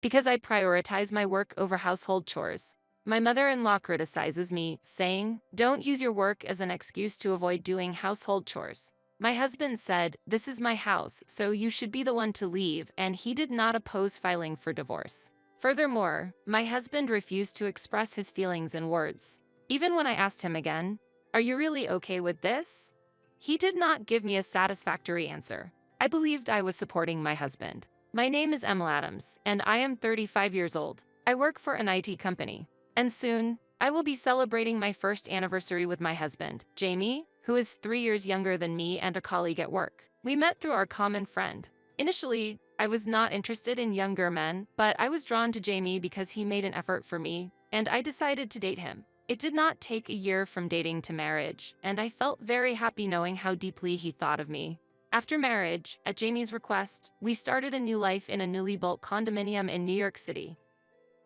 Because I prioritize my work over household chores. My mother-in-law criticizes me, saying, "Don't use your work as an excuse to avoid doing household chores." My husband said, "This is my house, so you should be the one to leave," and he did not oppose filing for divorce. Furthermore, my husband refused to express his feelings in words. Even when I asked him again, "Are you really okay with this?" he did not give me a satisfactory answer. I believed I was supporting my husband. My name is Emma Adams, and I am 35 years old. I work for an IT company. And soon, I will be celebrating my first anniversary with my husband, Jamie, who is 3 years younger than me and a colleague at work. We met through our common friend. Initially, I was not interested in younger men, but I was drawn to Jamie because he made an effort for me, and I decided to date him. It did not take a year from dating to marriage, and I felt very happy knowing how deeply he thought of me. After marriage, at Jamie's request, we started a new life in a newly built condominium in New York City.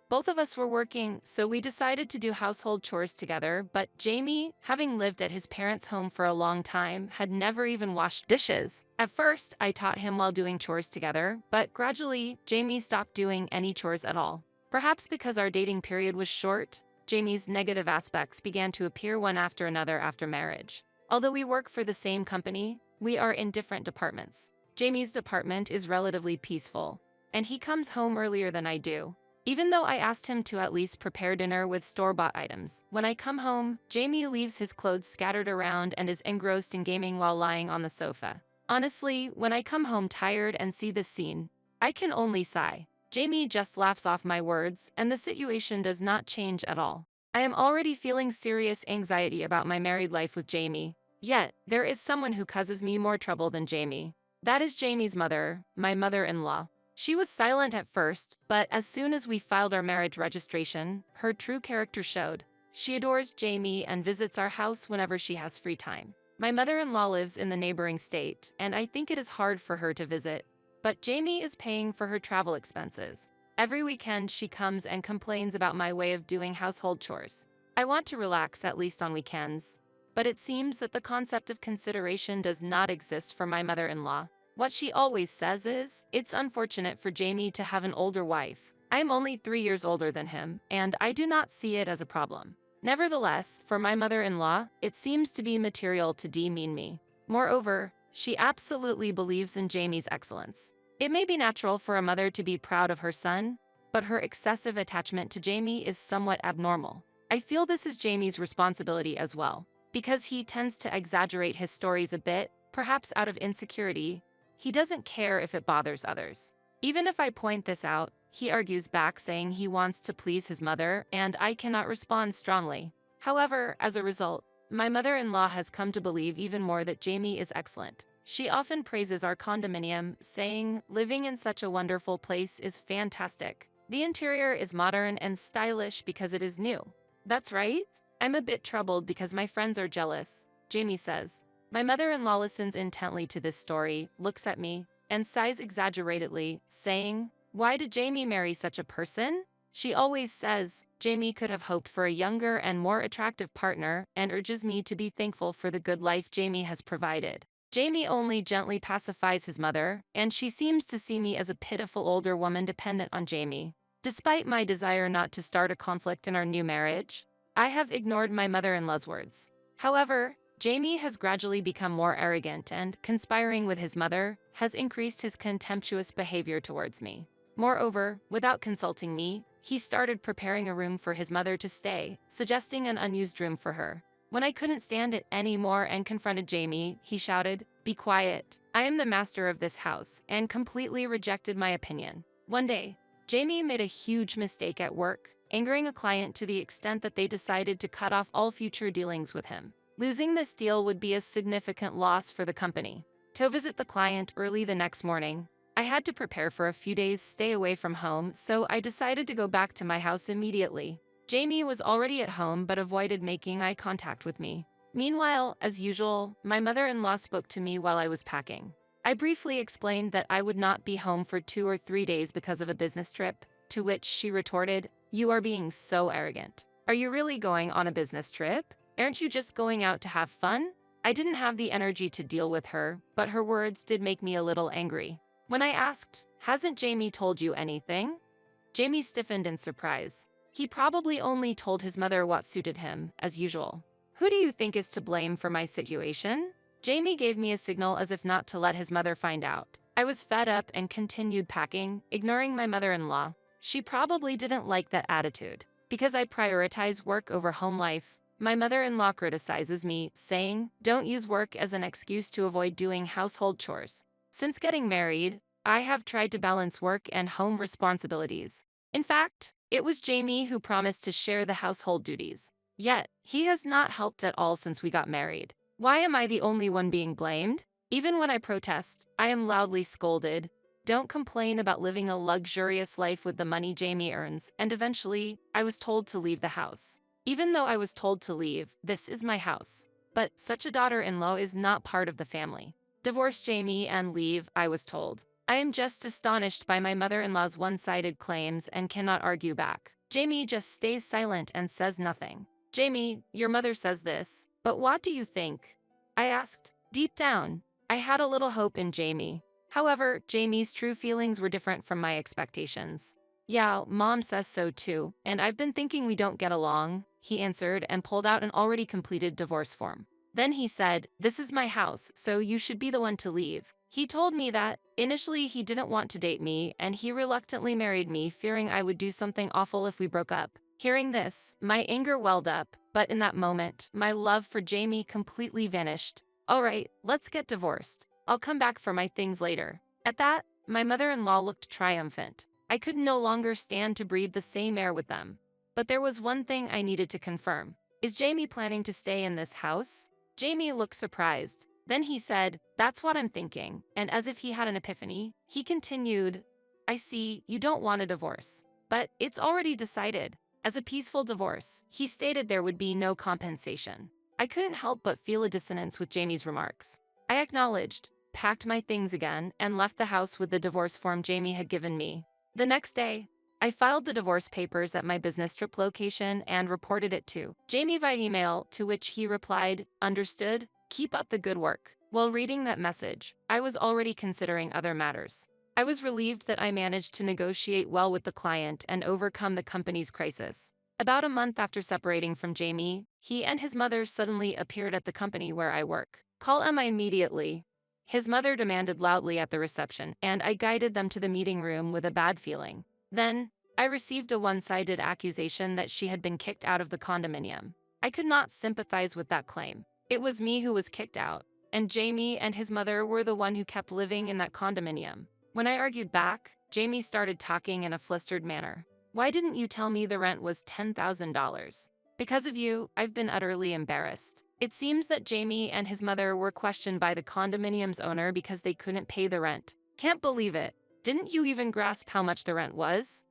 Both of us were working, so we decided to do household chores together, but Jamie, having lived at his parents' home for a long time, had never even washed dishes. At first, I taught him while doing chores together, but gradually, Jamie stopped doing any chores at all. Perhaps because our dating period was short, Jamie's negative aspects began to appear one after another after marriage. Although we work for the same company, we are in different departments. Jamie's department is relatively peaceful, and he comes home earlier than I do. Even though I asked him to at least prepare dinner with store-bought items, when I come home, Jamie leaves his clothes scattered around and is engrossed in gaming while lying on the sofa. Honestly, when I come home tired and see this scene, I can only sigh. Jamie just laughs off my words, and the situation does not change at all. I am already feeling serious anxiety about my married life with Jamie. Yet, there is someone who causes me more trouble than Jamie. That is Jamie's mother, my mother-in-law. She was silent at first, but as soon as we filed our marriage registration, her true character showed. She adores Jamie and visits our house whenever she has free time. My mother-in-law lives in the neighboring state, and I think it is hard for her to visit. But Jamie is paying for her travel expenses. Every weekend she comes and complains about my way of doing household chores. I want to relax at least on weekends. But it seems that the concept of consideration does not exist for my mother-in-law. What she always says is, "It's unfortunate for Jamie to have an older wife. I am only 3 years older than him, and I do not see it as a problem." Nevertheless, for my mother-in-law, it seems to be material to demean me. Moreover, she absolutely believes in Jamie's excellence. It may be natural for a mother to be proud of her son, but her excessive attachment to Jamie is somewhat abnormal. I feel this is Jamie's responsibility as well. Because he tends to exaggerate his stories a bit, perhaps out of insecurity, he doesn't care if it bothers others. Even if I point this out, he argues back saying he wants to please his mother, and I cannot respond strongly. However, as a result, my mother-in-law has come to believe even more that Jamie is excellent. She often praises our condominium, saying, "Living in such a wonderful place is fantastic. The interior is modern and stylish because it is new." That's right. I'm a bit troubled because my friends are jealous, Jamie says. My mother-in-law listens intently to this story, looks at me, and sighs exaggeratedly, saying, "Why did Jamie marry such a person?" She always says, Jamie could have hoped for a younger and more attractive partner, and urges me to be thankful for the good life Jamie has provided. Jamie only gently pacifies his mother, and she seems to see me as a pitiful older woman dependent on Jamie. Despite my desire not to start a conflict in our new marriage, I have ignored my mother-in-law's words. However, Jamie has gradually become more arrogant and, conspiring with his mother, has increased his contemptuous behavior towards me. Moreover, without consulting me, he started preparing a room for his mother to stay, suggesting an unused room for her. When I couldn't stand it anymore and confronted Jamie, he shouted, "Be quiet. I am the master of this house," and completely rejected my opinion. One day, Jamie made a huge mistake at work, angering a client to the extent that they decided to cut off all future dealings with him. Losing this deal would be a significant loss for the company. To visit the client early the next morning, I had to prepare for a few days' stay away from home, so I decided to go back to my house immediately. Jamie was already at home but avoided making eye contact with me. Meanwhile, as usual, my mother-in-law spoke to me while I was packing. I briefly explained that I would not be home for 2 or 3 days because of a business trip, to which she retorted, "You are being so arrogant. Are you really going on a business trip? Aren't you just going out to have fun?" I didn't have the energy to deal with her, but her words did make me a little angry. When I asked, "Hasn't Jamie told you anything?" Jamie stiffened in surprise. He probably only told his mother what suited him, as usual. Who do you think is to blame for my situation? Jamie gave me a signal as if not to let his mother find out. I was fed up and continued packing, ignoring my mother-in-law. She probably didn't like that attitude. Because I prioritize work over home life, my mother-in-law criticizes me, saying, "Don't use work as an excuse to avoid doing household chores." Since getting married, I have tried to balance work and home responsibilities. In fact, it was Jamie who promised to share the household duties. Yet, he has not helped at all since we got married. Why am I the only one being blamed? Even when I protest, I am loudly scolded. Don't complain about living a luxurious life with the money Jamie earns, and eventually, I was told to leave the house. Even though I was told to leave, this is my house. But such a daughter-in-law is not part of the family. Divorce Jamie and leave, I was told. I am just astonished by my mother-in-law's one-sided claims and cannot argue back. Jamie just stays silent and says nothing. Jamie, your mother says this, but what do you think? I asked. Deep down, I had a little hope in Jamie. However, Jamie's true feelings were different from my expectations. Yeah, Mom says so too, and I've been thinking we don't get along, he answered and pulled out an already completed divorce form. Then he said, "This is my house, so you should be the one to leave." He told me that, initially he didn't want to date me, and he reluctantly married me, fearing I would do something awful if we broke up. Hearing this, my anger welled up, but in that moment, my love for Jamie completely vanished. Alright, let's get divorced. I'll come back for my things later. At that, my mother-in-law looked triumphant. I could no longer stand to breathe the same air with them. But there was one thing I needed to confirm. Is Jamie planning to stay in this house? Jamie looked surprised. Then he said, "That's what I'm thinking," and as if he had an epiphany, he continued, "I see, you don't want a divorce. But it's already decided. As a peaceful divorce, he stated there would be no compensation." I couldn't help but feel a dissonance with Jamie's remarks. I acknowledged, packed my things again, and left the house with the divorce form Jamie had given me. The next day, I filed the divorce papers at my business trip location and reported it to Jamie via email, to which he replied, "Understood, keep up the good work." While reading that message, I was already considering other matters. I was relieved that I managed to negotiate well with the client and overcome the company's crisis. About a month after separating from Jamie, he and his mother suddenly appeared at the company where I work. "Call Emma immediately," his mother demanded loudly at the reception, and I guided them to the meeting room with a bad feeling. Then, I received a one-sided accusation that she had been kicked out of the condominium. I could not sympathize with that claim. It was me who was kicked out, and Jamie and his mother were the one who kept living in that condominium. When I argued back, Jamie started talking in a flustered manner. "Why didn't you tell me the rent was $10,000? Because of you, I've been utterly embarrassed." It seems that Jamie and his mother were questioned by the condominium's owner because they couldn't pay the rent. Can't believe it. Didn't you even grasp how much the rent was?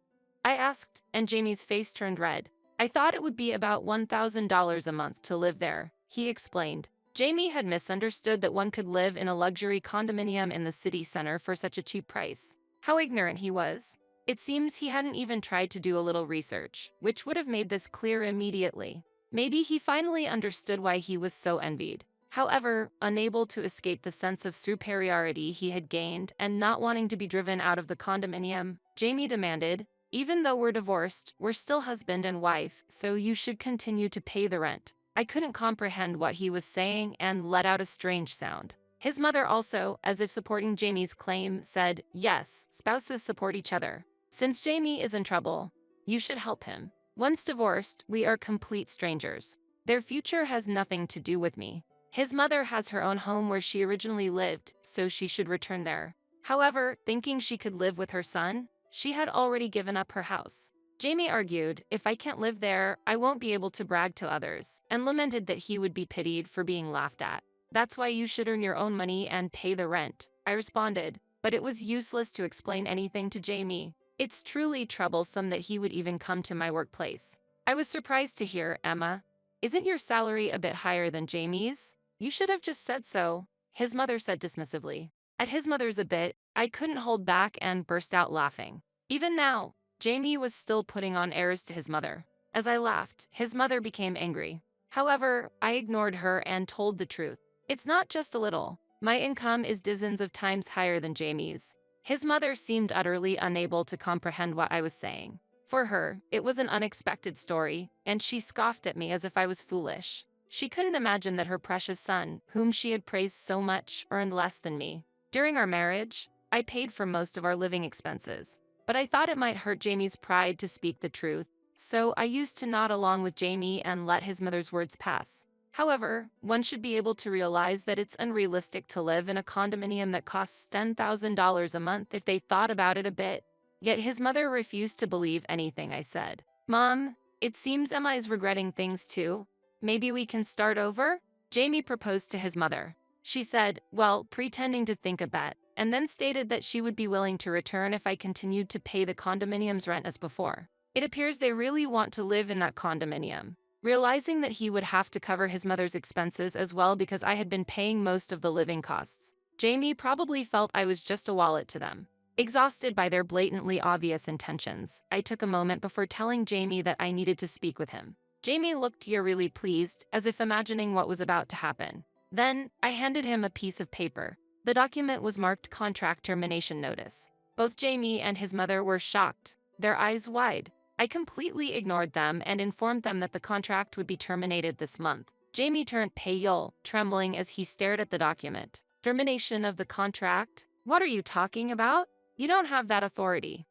I asked, and Jamie's face turned red. "I thought it would be about $1,000 a month to live there," he explained. Jamie had misunderstood that one could live in a luxury condominium in the city center for such a cheap price. How ignorant he was. It seems he hadn't even tried to do a little research, which would have made this clear immediately. Maybe he finally understood why he was so envied. However, unable to escape the sense of superiority he had gained and not wanting to be driven out of the condominium, Jamie demanded, "Even though we're divorced, we're still husband and wife, so you should continue to pay the rent." I couldn't comprehend what he was saying and let out a strange sound. His mother also, as if supporting Jamie's claim, said, "Yes, spouses support each other. Since Jamie is in trouble, you should help him. Once divorced, we are complete strangers. Their future has nothing to do with me. His mother has her own home where she originally lived, so she should return there." However, thinking she could live with her son, she had already given up her house. Jamie argued, "If I can't live there, I won't be able to brag to others," and lamented that he would be pitied for being laughed at. "That's why you should earn your own money and pay the rent," I responded, but it was useless to explain anything to Jamie. It's truly troublesome that he would even come to my workplace. I was surprised to hear, "Emma, isn't your salary a bit higher than Jamie's? You should have just said so," his mother said dismissively. At his mother's "a bit," I couldn't hold back and burst out laughing. Even now, Jamie was still putting on airs to his mother. As I laughed, his mother became angry. However, I ignored her and told the truth. "It's not just a little. My income is dozens of times higher than Jamie's. His mother seemed utterly unable to comprehend what I was saying. For her, it was an unexpected story, and she scoffed at me as if I was foolish. She couldn't imagine that her precious son, whom she had praised so much, earned less than me. During our marriage, I paid for most of our living expenses, but I thought it might hurt Jamie's pride to speak the truth, so I used to nod along with Jamie and let his mother's words pass. However, one should be able to realize that it's unrealistic to live in a condominium that costs $10,000 a month if they thought about it a bit. Yet his mother refused to believe anything I said. Mom, it seems Emma is regretting things too. Maybe we can start over? Jamie proposed to his mother. She said, well, pretending to think a bit, and then stated that she would be willing to return if I continued to pay the condominium's rent as before. It appears they really want to live in that condominium. Realizing that he would have to cover his mother's expenses as well because I had been paying most of the living costs, Jamie probably felt I was just a wallet to them. Exhausted by their blatantly obvious intentions, I took a moment before telling Jamie that I needed to speak with him. Jamie looked eerily pleased, as if imagining what was about to happen. Then, I handed him a piece of paper. The document was marked Contract Termination Notice. Both Jamie and his mother were shocked, their eyes wide. I completely ignored them and informed them that the contract would be terminated this month. Jamie turned pale, trembling as he stared at the document. Termination of the contract? What are you talking about? You don't have that authority.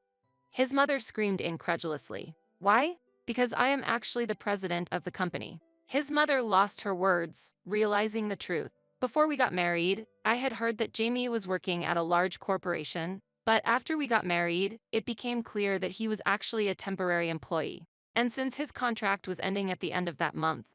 His mother screamed incredulously. Why? Because I am actually the president of the company. His mother lost her words, realizing the truth. Before we got married, I had heard that Jamie was working at a large corporation, but after we got married, it became clear that he was actually a temporary employee. And since his contract was ending at the end of that month,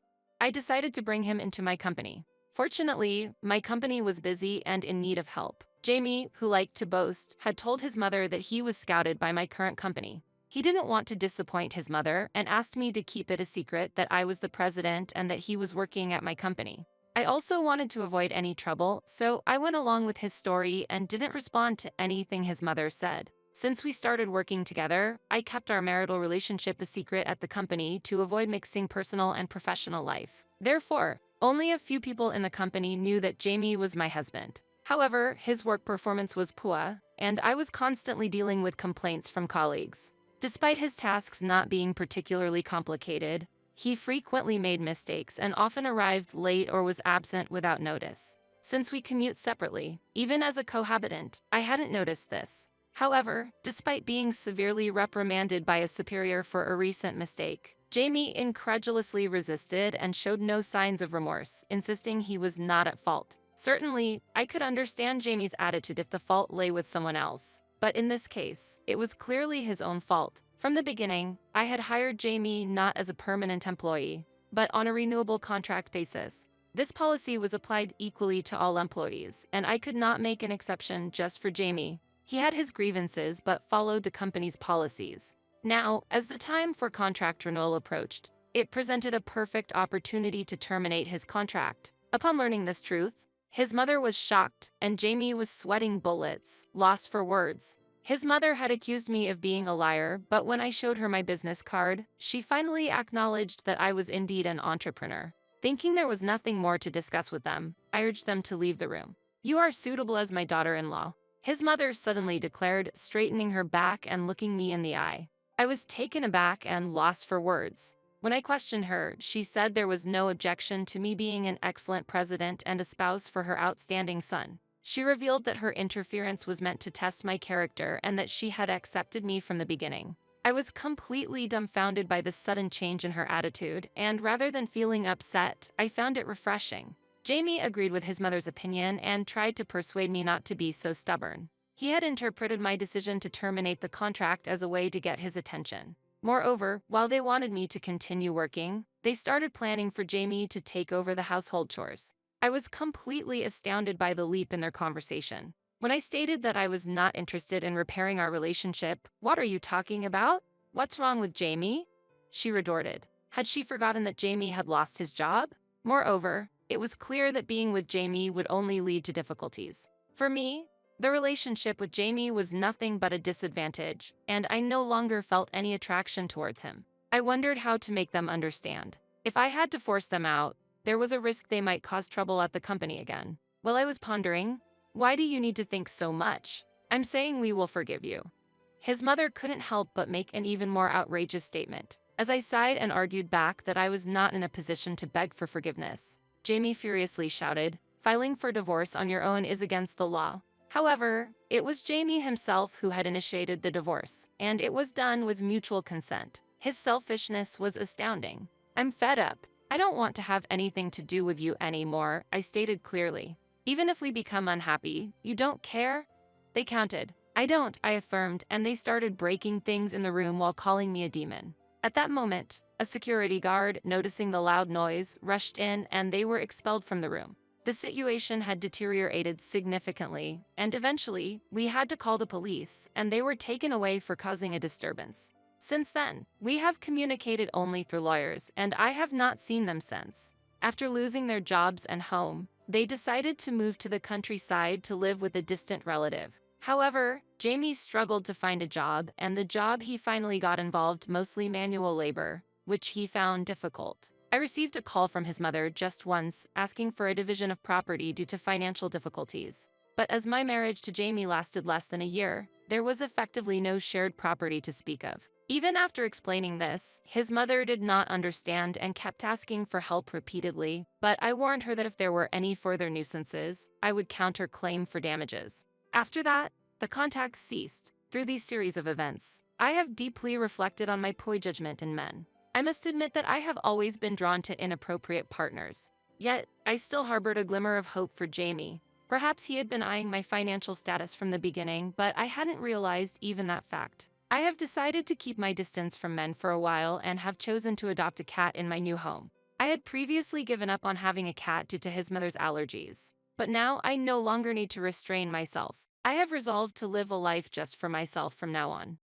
I decided to bring him into my company. Fortunately, my company was busy and in need of help. Jamie, who liked to boast, had told his mother that he was scouted by my current company. He didn't want to disappoint his mother and asked me to keep it a secret that I was the president and that he was working at my company. I also wanted to avoid any trouble, so I went along with his story and didn't respond to anything his mother said. Since we started working together, I kept our marital relationship a secret at the company to avoid mixing personal and professional life. Therefore, only a few people in the company knew that Jamie was my husband. However, his work performance was poor, and I was constantly dealing with complaints from colleagues. Despite his tasks not being particularly complicated, he frequently made mistakes and often arrived late or was absent without notice. Since we commute separately, even as a cohabitant, I hadn't noticed this. However, despite being severely reprimanded by a superior for a recent mistake, Jamie incredulously resisted and showed no signs of remorse, insisting he was not at fault. Certainly, I could understand Jamie's attitude if the fault lay with someone else, but in this case, it was clearly his own fault. From the beginning, I had hired Jamie not as a permanent employee, but on a renewable contract basis. This policy was applied equally to all employees, and I could not make an exception just for Jamie. He had his grievances but followed the company's policies. Now, as the time for contract renewal approached, it presented a perfect opportunity to terminate his contract. Upon learning this truth, his mother was shocked, and Jamie was sweating bullets, lost for words. His mother had accused me of being a liar, but when I showed her my business card, she finally acknowledged that I was indeed an entrepreneur. Thinking there was nothing more to discuss with them, I urged them to leave the room. You are suitable as my daughter-in-law, his mother suddenly declared, straightening her back and looking me in the eye. I was taken aback and lost for words. When I questioned her, she said there was no objection to me being an excellent president and a spouse for her outstanding son. She revealed that her interference was meant to test my character and that she had accepted me from the beginning. I was completely dumbfounded by this sudden change in her attitude, and rather than feeling upset, I found it refreshing. Jamie agreed with his mother's opinion and tried to persuade me not to be so stubborn. He had interpreted my decision to terminate the contract as a way to get his attention. Moreover, while they wanted me to continue working, they started planning for Jamie to take over the household chores. I was completely astounded by the leap in their conversation. When I stated that I was not interested in repairing our relationship, "What are you talking about? What's wrong with Jamie?" she retorted. Had she forgotten that Jamie had lost his job? Moreover, it was clear that being with Jamie would only lead to difficulties. For me, the relationship with Jamie was nothing but a disadvantage, and I no longer felt any attraction towards him. I wondered how to make them understand. If I had to force them out, there was a risk they might cause trouble at the company again. While I was pondering, "Why do you need to think so much?" I'm saying we will forgive you. His mother couldn't help but make an even more outrageous statement. As I sighed and argued back that I was not in a position to beg for forgiveness, Jamie furiously shouted, "Filing for divorce on your own is against the law." However, it was Jamie himself who had initiated the divorce, and it was done with mutual consent. His selfishness was astounding. "I'm fed up. I don't want to have anything to do with you anymore," I stated clearly. "Even if we become unhappy, you don't care?" They counted. "I don't," I affirmed, and they started breaking things in the room while calling me a demon. At that moment, a security guard, noticing the loud noise, rushed in and they were expelled from the room. The situation had deteriorated significantly, and eventually, we had to call the police, and they were taken away for causing a disturbance. Since then, we have communicated only through lawyers, and I have not seen them since. After losing their jobs and home, they decided to move to the countryside to live with a distant relative. However, Jamie struggled to find a job, and the job he finally got involved mostly manual labor, which he found difficult. I received a call from his mother just once, asking for a division of property due to financial difficulties. But as my marriage to Jamie lasted less than a year, there was effectively no shared property to speak of. Even after explaining this, his mother did not understand and kept asking for help repeatedly, but I warned her that if there were any further nuisances, I would counterclaim for damages. After that, the contacts ceased. Through these series of events, I have deeply reflected on my poor judgment in men. I must admit that I have always been drawn to inappropriate partners. Yet, I still harbored a glimmer of hope for Jamie. Perhaps he had been eyeing my financial status from the beginning, but I hadn't realized even that fact. I have decided to keep my distance from men for a while and have chosen to adopt a cat in my new home. I had previously given up on having a cat due to his mother's allergies, but now I no longer need to restrain myself. I have resolved to live a life just for myself from now on.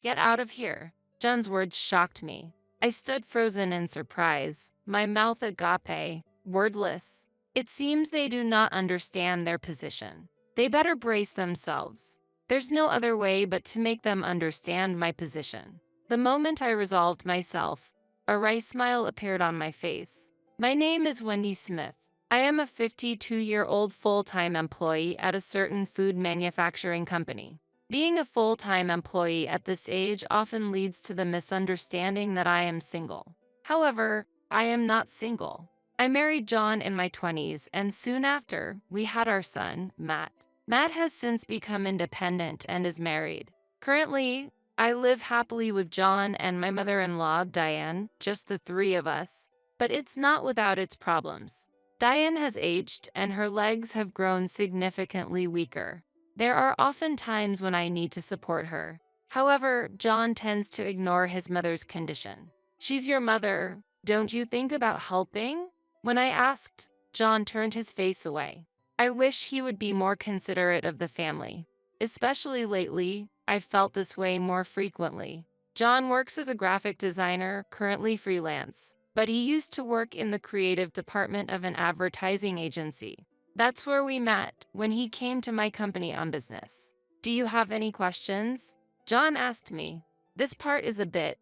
"Get out of here." John's words shocked me. I stood frozen in surprise, my mouth agape, wordless. It seems they do not understand their position. They better brace themselves. There's no other way but to make them understand my position. The moment I resolved myself, a wry smile appeared on my face. "My name is Wendy Smith. I am a 52-year-old full-time employee at a certain food manufacturing company. Being a full-time employee at this age often leads to the misunderstanding that I am single. However, I am not single. I married John in my 20s, and soon after, we had our son, Matt. Matt has since become independent and is married. Currently, I live happily with John and my mother-in-law, Diane, just the three of us. But it's not without its problems. Diane has aged, and her legs have grown significantly weaker. There are often times when I need to support her. However, John tends to ignore his mother's condition. "She's your mother. Don't you think about helping?" When I asked, John turned his face away. I wish he would be more considerate of the family. Especially lately, I've felt this way more frequently. John works as a graphic designer, currently freelance, but he used to work in the creative department of an advertising agency. That's where we met, when he came to my company on business. "Do you have any questions?" John asked me. This part is a bit.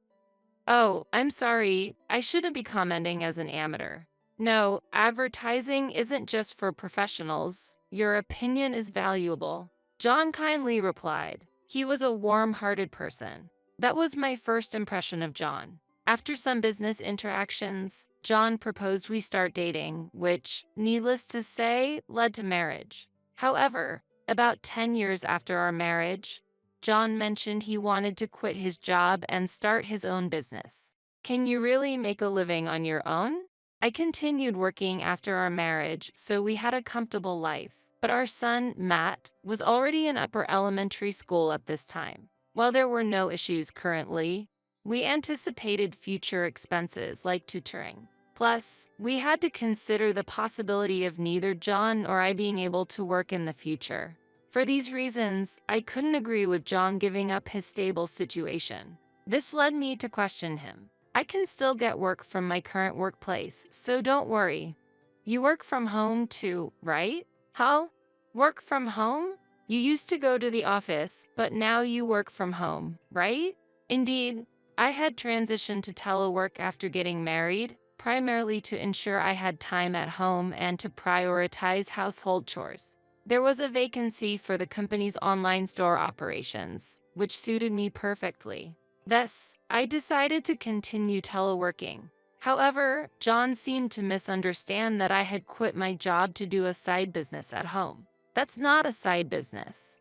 "Oh, I'm sorry, I shouldn't be commenting as an amateur. No, advertising isn't just for professionals. Your opinion is valuable," John kindly replied. He was a warm-hearted person. That was my first impression of John. After some business interactions, John proposed we start dating, which, needless to say, led to marriage. However, about 10 years after our marriage, John mentioned he wanted to quit his job and start his own business. "Can you really make a living on your own?" I continued working after our marriage, so we had a comfortable life. But our son, Matt, was already in upper elementary school at this time. While there were no issues currently, we anticipated future expenses like tutoring. Plus, we had to consider the possibility of neither John or I being able to work in the future. For these reasons, I couldn't agree with John giving up his stable situation. This led me to question him. "I can still get work from my current workplace, so don't worry. You work from home too, right?" "How? Work from home? You used to go to the office, but now you work from home, right?" Indeed, I had transitioned to telework after getting married, primarily to ensure I had time at home and to prioritize household chores. There was a vacancy for the company's online store operations, which suited me perfectly. Thus, I decided to continue teleworking. However, John seemed to misunderstand that I had quit my job to do a side business at home. That's not a side business.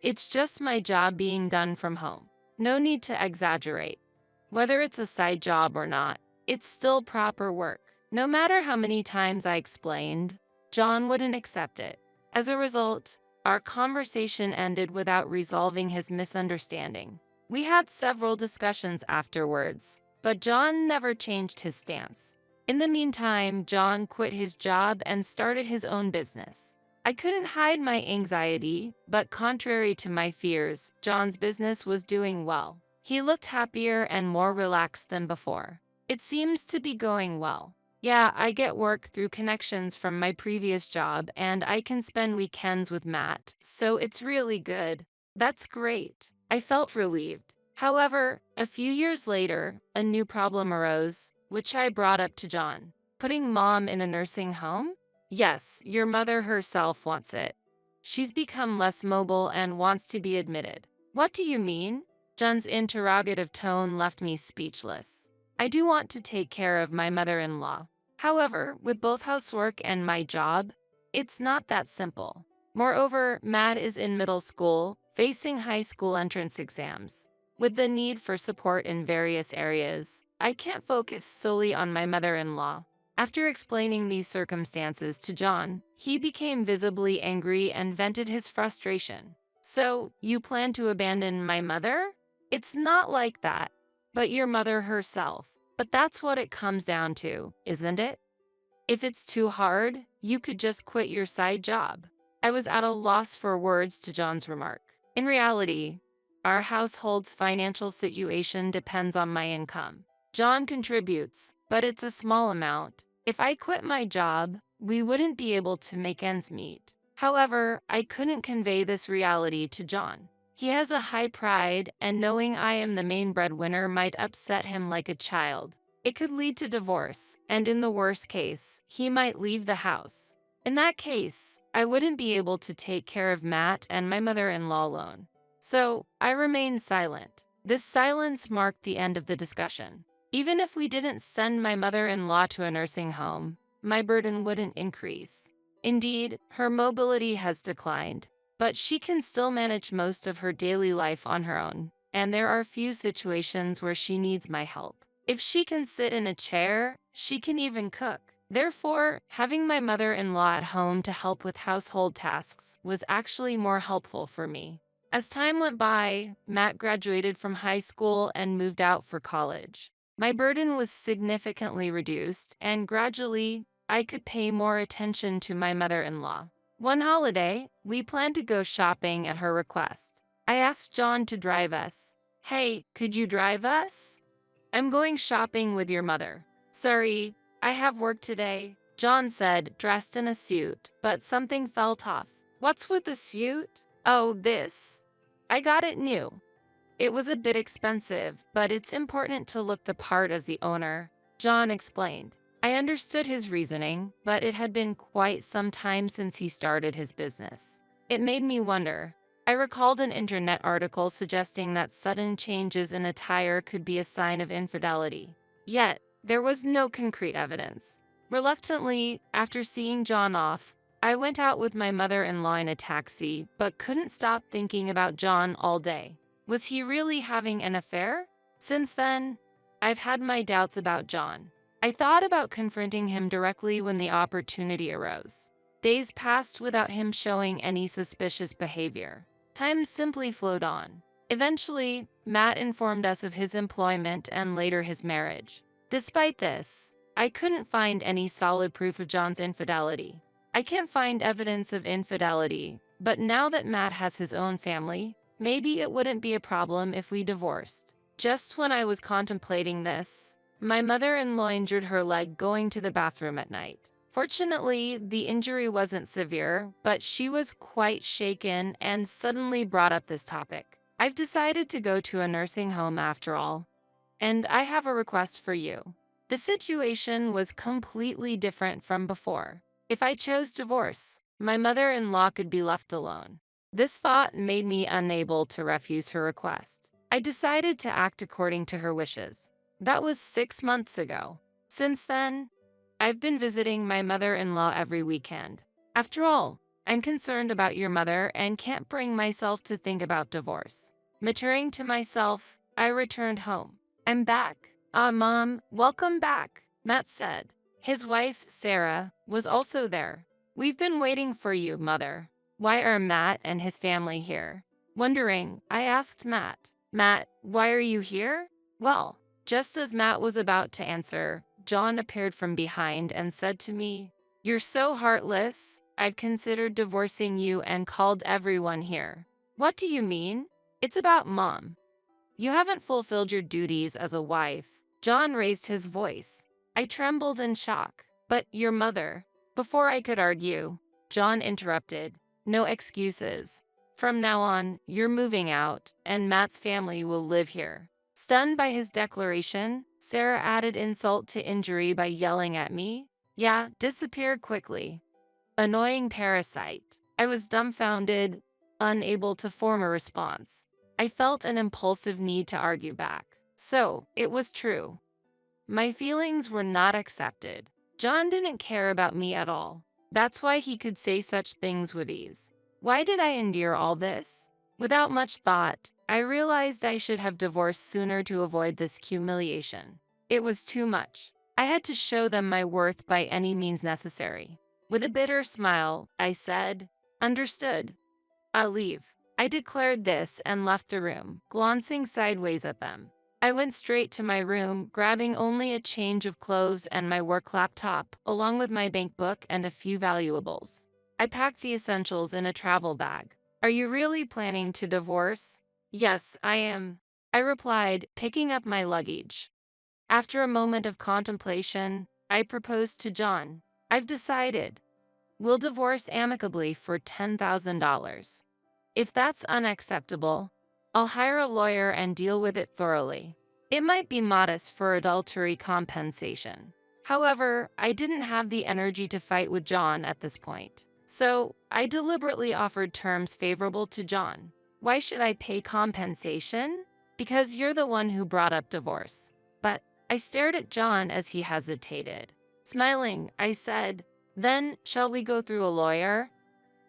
It's just my job being done from home. No need to exaggerate. Whether it's a side job or not, it's still proper work. No matter how many times I explained, John wouldn't accept it. As a result, our conversation ended without resolving his misunderstanding. We had several discussions afterwards, but John never changed his stance. In the meantime, John quit his job and started his own business. I couldn't hide my anxiety, but contrary to my fears, John's business was doing well. He looked happier and more relaxed than before. It seems to be going well. Yeah, I get work through connections from my previous job, and I can spend weekends with Matt, so it's really good. That's great. I felt relieved. However, a few years later, a new problem arose, which I brought up to John. Putting mom in a nursing home? Yes, your mother herself wants it. She's become less mobile and wants to be admitted. What do you mean? John's interrogative tone left me speechless. I do want to take care of my mother-in-law. However, with both housework and my job, it's not that simple. Moreover, Matt is in middle school, facing high school entrance exams. With the need for support in various areas, I can't focus solely on my mother-in-law. After explaining these circumstances to John, he became visibly angry and vented his frustration. So, you plan to abandon my mother? It's not like that. But your mother herself. But that's what it comes down to, isn't it? If it's too hard, you could just quit your side job. I was at a loss for words to John's remark. In reality, our household's financial situation depends on my income. John contributes, but it's a small amount. If I quit my job, we wouldn't be able to make ends meet. However, I couldn't convey this reality to John. He has a high pride, and knowing I am the main breadwinner might upset him like a child. It could lead to divorce, and in the worst case, he might leave the house. In that case, I wouldn't be able to take care of Matt and my mother-in-law alone. So, I remained silent. This silence marked the end of the discussion. Even if we didn't send my mother-in-law to a nursing home, my burden wouldn't increase. Indeed, her mobility has declined, but she can still manage most of her daily life on her own, and there are few situations where she needs my help. If she can sit in a chair, she can even cook. Therefore, having my mother-in-law at home to help with household tasks was actually more helpful for me. As time went by, Matt graduated from high school and moved out for college. My burden was significantly reduced, and gradually, I could pay more attention to my mother-in-law. One holiday, we planned to go shopping at her request. I asked John to drive us. Hey, could you drive us? I'm going shopping with your mother. Sorry, I have work today, John said, dressed in a suit, but something felt off. What's with the suit? Oh, this. I got it new. It was a bit expensive, but it's important to look the part as the owner, John explained. I understood his reasoning, but it had been quite some time since he started his business. It made me wonder. I recalled an internet article suggesting that sudden changes in attire could be a sign of infidelity. Yet, there was no concrete evidence. Reluctantly, after seeing John off, I went out with my mother-in-law in a taxi, but couldn't stop thinking about John all day. Was he really having an affair? Since then, I've had my doubts about John. I thought about confronting him directly when the opportunity arose. Days passed without him showing any suspicious behavior. Time simply flowed on. Eventually, Matt informed us of his employment and later his marriage. Despite this, I couldn't find any solid proof of John's infidelity. I can't find evidence of infidelity, but now that Matt has his own family, maybe it wouldn't be a problem if we divorced. Just when I was contemplating this, my mother-in-law injured her leg going to the bathroom at night. Fortunately, the injury wasn't severe, but she was quite shaken and suddenly brought up this topic. I've decided to go to a nursing home after all, and I have a request for you. The situation was completely different from before. If I chose divorce, my mother-in-law could be left alone. This thought made me unable to refuse her request. I decided to act according to her wishes. That was 6 months ago. Since then, I've been visiting my mother-in-law every weekend. After all, I'm concerned about your mother and can't bring myself to think about divorce. Maturing to myself, I returned home. I'm back. Mom, welcome back, Matt said. His wife, Sarah, was also there. We've been waiting for you, Mother. Why are Matt and his family here? Wondering, I asked Matt. Matt, why are you here? Well, just as Matt was about to answer, John appeared from behind and said to me, "You're so heartless. I've considered divorcing you and called everyone here." What do you mean? It's about Mom. You haven't fulfilled your duties as a wife. John raised his voice. I trembled in shock. But your mother. Before I could argue, John interrupted. No excuses. From now on, you're moving out, and Matt's family will live here. Stunned by his declaration, Sarah added insult to injury by yelling at me. Yeah, disappear quickly. Annoying parasite. I was dumbfounded, unable to form a response. I felt an impulsive need to argue back. So, it was true. My feelings were not accepted. John didn't care about me at all. That's why he could say such things with ease. Why did I endure all this? Without much thought, I realized I should have divorced sooner to avoid this humiliation. It was too much. I had to show them my worth by any means necessary. With a bitter smile, I said, "Understood. I'll leave." I declared this and left the room, glancing sideways at them. I went straight to my room, grabbing only a change of clothes and my work laptop, along with my bank book and a few valuables. I packed the essentials in a travel bag. Are you really planning to divorce? Yes, I am, I replied, picking up my luggage. After a moment of contemplation, I proposed to John. I've decided. We'll divorce amicably for $10,000. If that's unacceptable, I'll hire a lawyer and deal with it thoroughly. It might be modest for adultery compensation. However, I didn't have the energy to fight with John at this point. So, I deliberately offered terms favorable to John. Why should I pay compensation? Because you're the one who brought up divorce. But I stared at John as he hesitated. Smiling, I said, "Then, shall we go through a lawyer?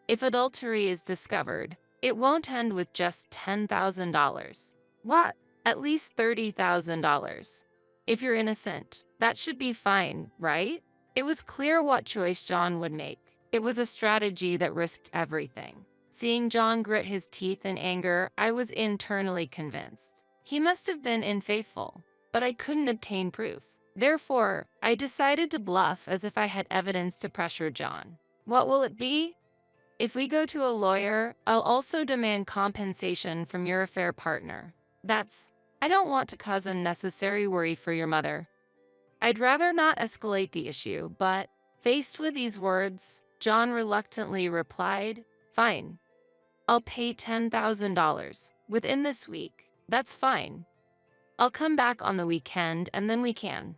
If adultery is discovered, it won't end with just $10,000. What? At least $30,000. If you're innocent, that should be fine, right?" It was clear what choice John would make. It was a strategy that risked everything. Seeing John grit his teeth in anger, I was internally convinced. He must have been unfaithful, but I couldn't obtain proof. Therefore, I decided to bluff as if I had evidence to pressure John. What will it be? If we go to a lawyer, I'll also demand compensation from your affair partner. I don't want to cause unnecessary worry for your mother. I'd rather not escalate the issue, but faced with these words, John reluctantly replied, "Fine. I'll pay $10,000 within this week. That's fine. I'll come back on the weekend and then we can,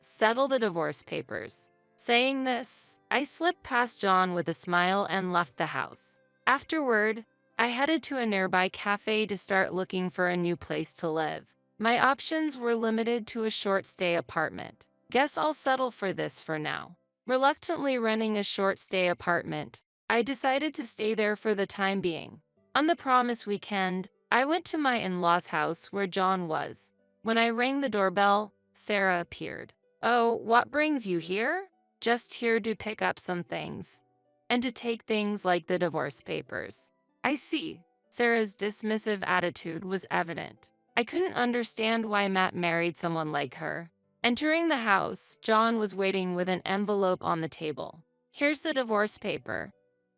settle the divorce papers." Saying this, I slipped past John with a smile and left the house. Afterward, I headed to a nearby cafe to start looking for a new place to live. My options were limited to a short-stay apartment. Guess I'll settle for this for now. Reluctantly renting a short-stay apartment, I decided to stay there for the time being. On the promised weekend, I went to my in-laws' house where John was. When I rang the doorbell, Sarah appeared. "Oh, what brings you here?" "Just here to pick up some things. And to take things like the divorce papers." "I see." Sarah's dismissive attitude was evident. I couldn't understand why Matt married someone like her. Entering the house, John was waiting with an envelope on the table. "Here's the divorce paper.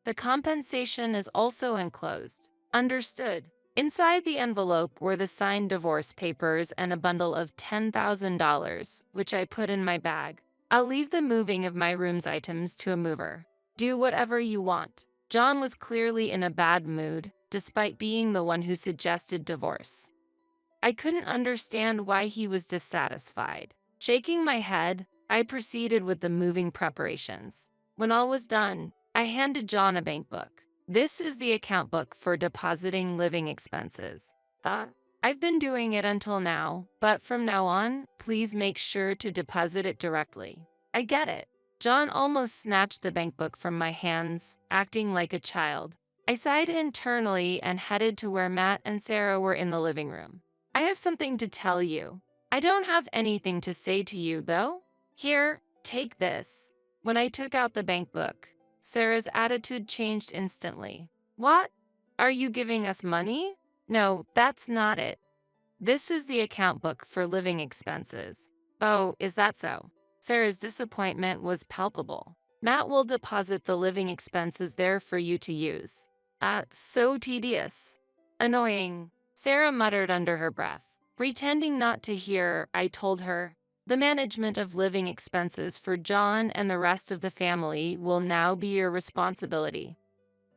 The compensation is also enclosed." Understood. Inside the envelope were the signed divorce papers and a bundle of $10,000, which I put in my bag. "I'll leave the moving of my room's items to a mover. Do whatever you want." John was clearly in a bad mood, despite being the one who suggested divorce. I couldn't understand why he was dissatisfied. Shaking my head, I proceeded with the moving preparations. When all was done, I handed John a bank book. This is the account book for depositing living expenses. Uh, I've been doing it until now, but from now on, please make sure to deposit it directly. I get it. John almost snatched the bank book from my hands, acting like a child. I sighed internally and headed to where Matt and Sarah were in the living room. I have something to tell you. I don't have anything to say to you, though. Here, take this. When I took out the bank book, Sarah's attitude changed instantly. What? Are you giving us money? No, that's not it. This is the account book for living expenses. Oh, is that so? Sarah's disappointment was palpable. Matt will deposit the living expenses there for you to use. So tedious. Annoying. Sarah muttered under her breath. Pretending not to hear, I told her, the management of living expenses for John and the rest of the family will now be your responsibility.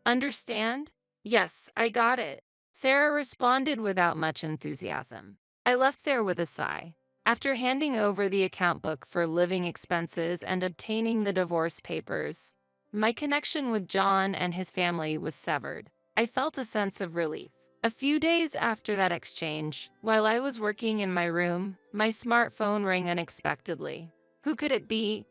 Understand? Yes, I got it. Sarah responded without much enthusiasm. I left there with a sigh. After handing over the account book for living expenses and obtaining the divorce papers, my connection with John and his family was severed. I felt a sense of relief. A few days after that exchange, while I was working in my room, my smartphone rang unexpectedly. Who could it be?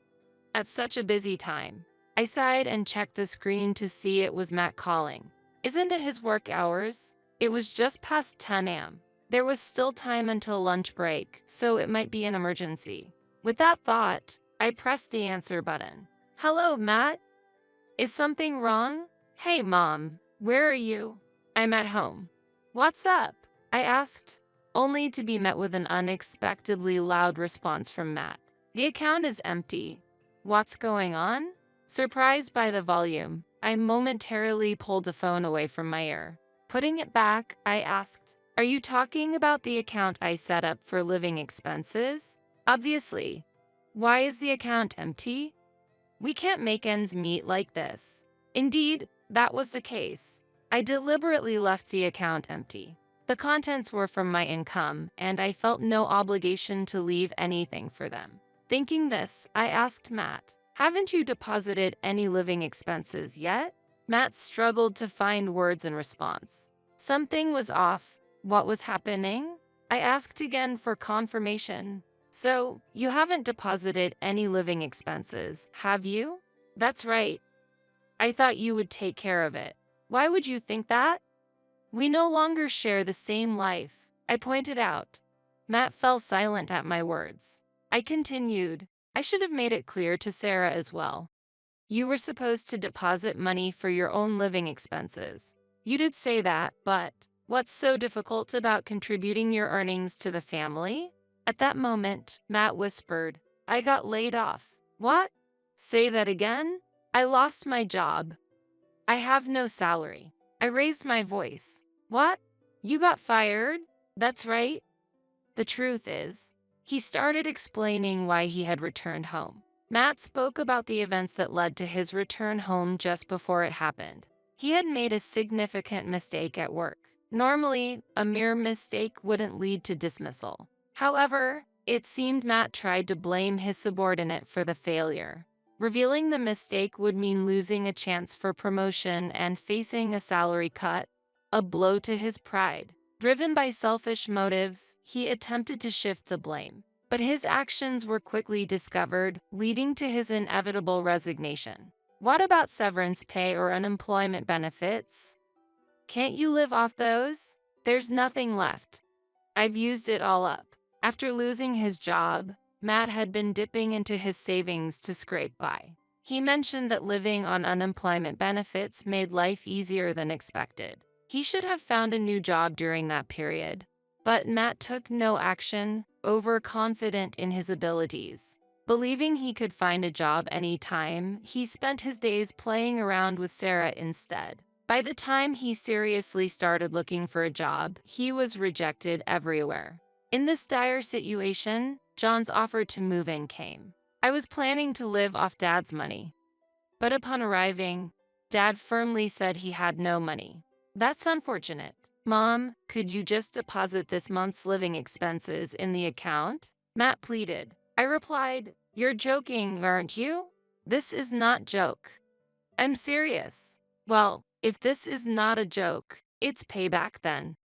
At such a busy time. I sighed and checked the screen to see it was Matt calling. Isn't it his work hours? It was just past 10 a.m. There was still time until lunch break, so it might be an emergency. With that thought, I pressed the answer button. Hello, Matt? Is something wrong? Hey, Mom, where are you? I'm at home. What's up? I asked, only to be met with an unexpectedly loud response from Matt. The account is empty. What's going on? Surprised by the volume, I momentarily pulled the phone away from my ear. Putting it back, I asked, are you talking about the account I set up for living expenses? Obviously. Why is the account empty? We can't make ends meet like this. Indeed, that was the case. I deliberately left the account empty. The contents were from my income, and I felt no obligation to leave anything for them. Thinking this, I asked Matt, haven't you deposited any living expenses yet? Matt struggled to find words in response. Something was off. What was happening? I asked again for confirmation. So, you haven't deposited any living expenses, have you? That's right. I thought you would take care of it. Why would you think that? We no longer share the same life, I pointed out. Matt fell silent at my words. I continued, I should have made it clear to Sarah as well. You were supposed to deposit money for your own living expenses. You did say that, but what's so difficult about contributing your earnings to the family? At that moment, Matt whispered, I got laid off. What? Say that again? I lost my job. I have no salary. I raised my voice. What? You got fired? That's right. The truth is, he started explaining why he had returned home. Matt spoke about the events that led to his return home just before it happened. He had made a significant mistake at work. Normally, a mere mistake wouldn't lead to dismissal. However, it seemed Matt tried to blame his subordinate for the failure. Revealing the mistake would mean losing a chance for promotion and facing a salary cut, a blow to his pride. Driven by selfish motives, he attempted to shift the blame. But his actions were quickly discovered, leading to his inevitable resignation. What about severance pay or unemployment benefits? Can't you live off those? There's nothing left. I've used it all up. After losing his job, Matt had been dipping into his savings to scrape by. He mentioned that living on unemployment benefits made life easier than expected. He should have found a new job during that period. But Matt took no action, overconfident in his abilities. Believing he could find a job anytime, he spent his days playing around with Sarah instead. By the time he seriously started looking for a job, he was rejected everywhere. In this dire situation, John's offer to move in came. I was planning to live off Dad's money. But upon arriving, Dad firmly said he had no money. That's unfortunate. Mom, could you just deposit this month's living expenses in the account? Matt pleaded. I replied, "You're joking, aren't you? This is not joke. I'm serious." "Well, if this is not a joke, it's payback then.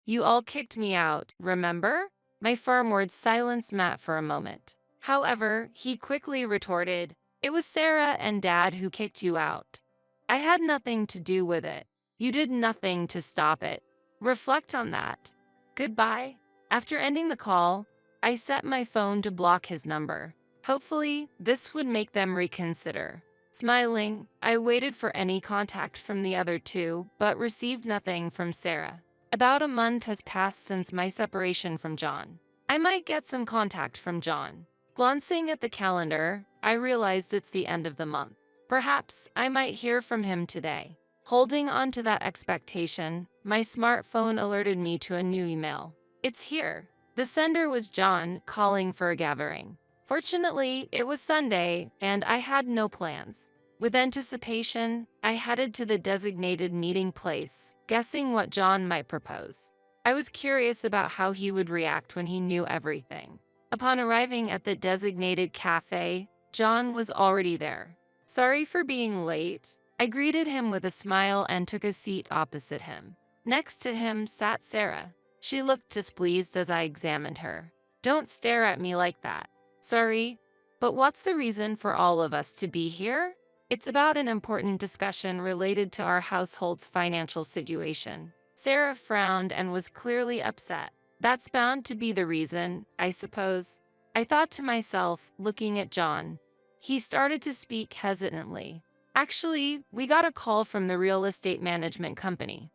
You all kicked me out, remember?" My firm words silenced Matt for a moment. However, he quickly retorted, "It was Sarah and Dad who kicked you out. I had nothing to do with it. You did nothing to stop it. Reflect on that. Goodbye." After ending the call, I set my phone to block his number. Hopefully, this would make them reconsider. Smiling, I waited for any contact from the other two, but received nothing from Sarah. About a month has passed since my separation from John. I might get some contact from John. Glancing at the calendar, I realized it's the end of the month. Perhaps I might hear from him today. Holding on to that expectation, my smartphone alerted me to a new email. It's here. The sender was John calling for a gathering. Fortunately, it was Sunday, and I had no plans. With anticipation, I headed to the designated meeting place, guessing what John might propose. I was curious about how he would react when he knew everything. Upon arriving at the designated cafe, John was already there. "Sorry for being late." I greeted him with a smile and took a seat opposite him. Next to him sat Sarah. She looked displeased as I examined her. "Don't stare at me like that." "Sorry, but what's the reason for all of us to be here?" "It's about an important discussion related to our household's financial situation." Sarah frowned and was clearly upset. "That's bound to be the reason, I suppose." I thought to myself, looking at John. He started to speak hesitantly. "Actually, we got a call from the real estate management company."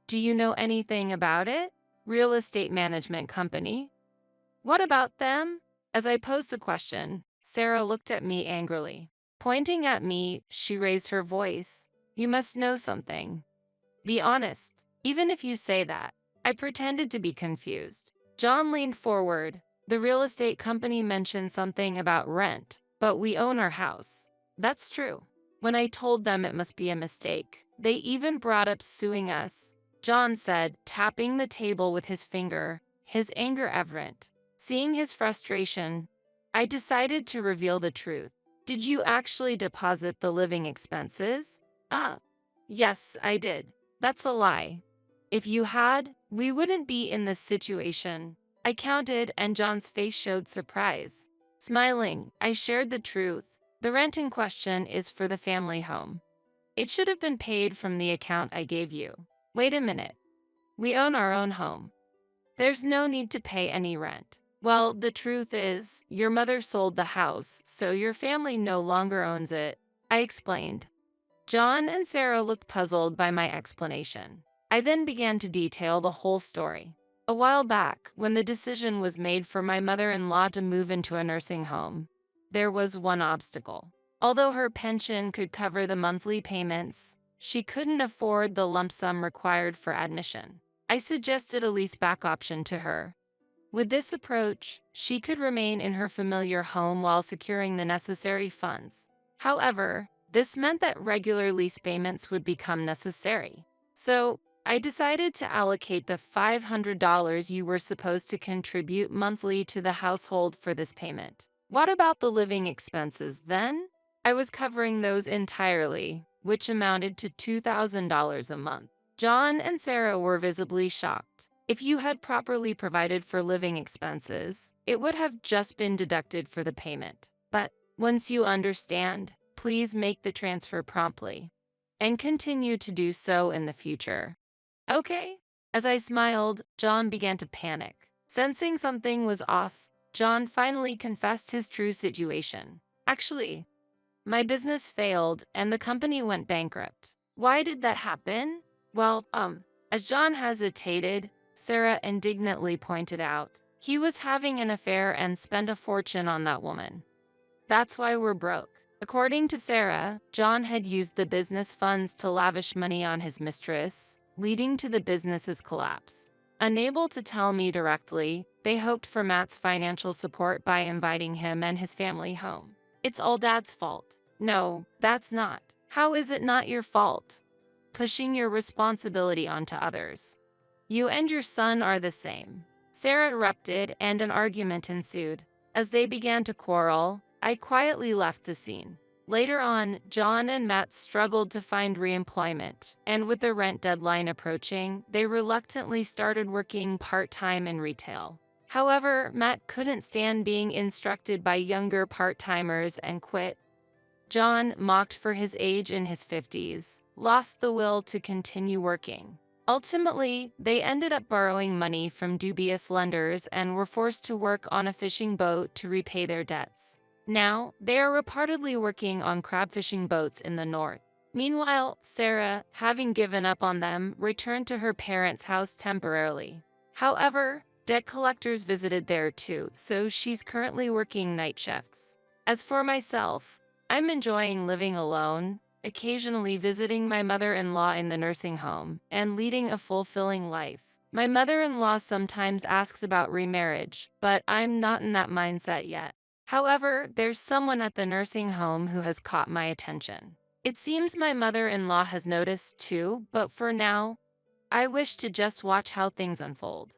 "Do you know anything about it?" "Real estate management company? What about them?" As I posed the question, Sarah looked at me angrily. Pointing at me, she raised her voice. "You must know something. Be honest, even if you say that." I pretended to be confused. John leaned forward. "The real estate company mentioned something about rent, but we own our house." "That's true." When I told them it must be a mistake, they even brought up suing us, John said, tapping the table with his finger, his anger evident. Seeing his frustration, I decided to reveal the truth. "Did you actually deposit the living expenses?" Yes, I did." "That's a lie. If you had, we wouldn't be in this situation." I counted, and John's face showed surprise. Smiling, I shared the truth. "The rent in question is for the family home. It should have been paid from the account I gave you." "Wait a minute. We own our own home. There's no need to pay any rent." "Well, the truth is, your mother sold the house, so your family no longer owns it," I explained. John and Sarah looked puzzled by my explanation. I then began to detail the whole story. A while back, when the decision was made for my mother-in-law to move into a nursing home, there was one obstacle. Although her pension could cover the monthly payments, she couldn't afford the lump sum required for admission. I suggested a lease-back option to her. With this approach, she could remain in her familiar home while securing the necessary funds. However, this meant that regular lease payments would become necessary. So, I decided to allocate the $500 you were supposed to contribute monthly to the household for this payment. What about the living expenses then? I was covering those entirely, which amounted to $2,000 a month. John and Sarah were visibly shocked. If you had properly provided for living expenses, it would have just been deducted for the payment. But once you understand, please make the transfer promptly and continue to do so in the future. Okay? As I smiled, John began to panic. Sensing something was off, John finally confessed his true situation. "Actually, my business failed and the company went bankrupt." "Why did that happen?" Well, as John hesitated, Sarah indignantly pointed out, "He was having an affair and spent a fortune on that woman. That's why we're broke." According to Sarah, John had used the business funds to lavish money on his mistress, leading to the business's collapse. Unable to tell me directly, they hoped for Matt's financial support by inviting him and his family home. "It's all Dad's fault." "No, that's not." "How is it not your fault?" "Pushing your responsibility onto others. You and your son are the same." Sarah erupted and an argument ensued. As they began to quarrel, I quietly left the scene. Later on, John and Matt struggled to find reemployment, and with the rent deadline approaching, they reluctantly started working part-time in retail. However, Matt couldn't stand being instructed by younger part-timers and quit. John, mocked for his age in his 50s, lost the will to continue working. Ultimately, they ended up borrowing money from dubious lenders and were forced to work on a fishing boat to repay their debts. Now, they are reportedly working on crab fishing boats in the north. Meanwhile, Sarah, having given up on them, returned to her parents' house temporarily. However, debt collectors visited there too, so she's currently working night shifts. As for myself, I'm enjoying living alone, occasionally visiting my mother-in-law in the nursing home, and leading a fulfilling life. My mother-in-law sometimes asks about remarriage, but I'm not in that mindset yet. However, there's someone at the nursing home who has caught my attention. It seems my mother-in-law has noticed too, but for now, I wish to just watch how things unfold.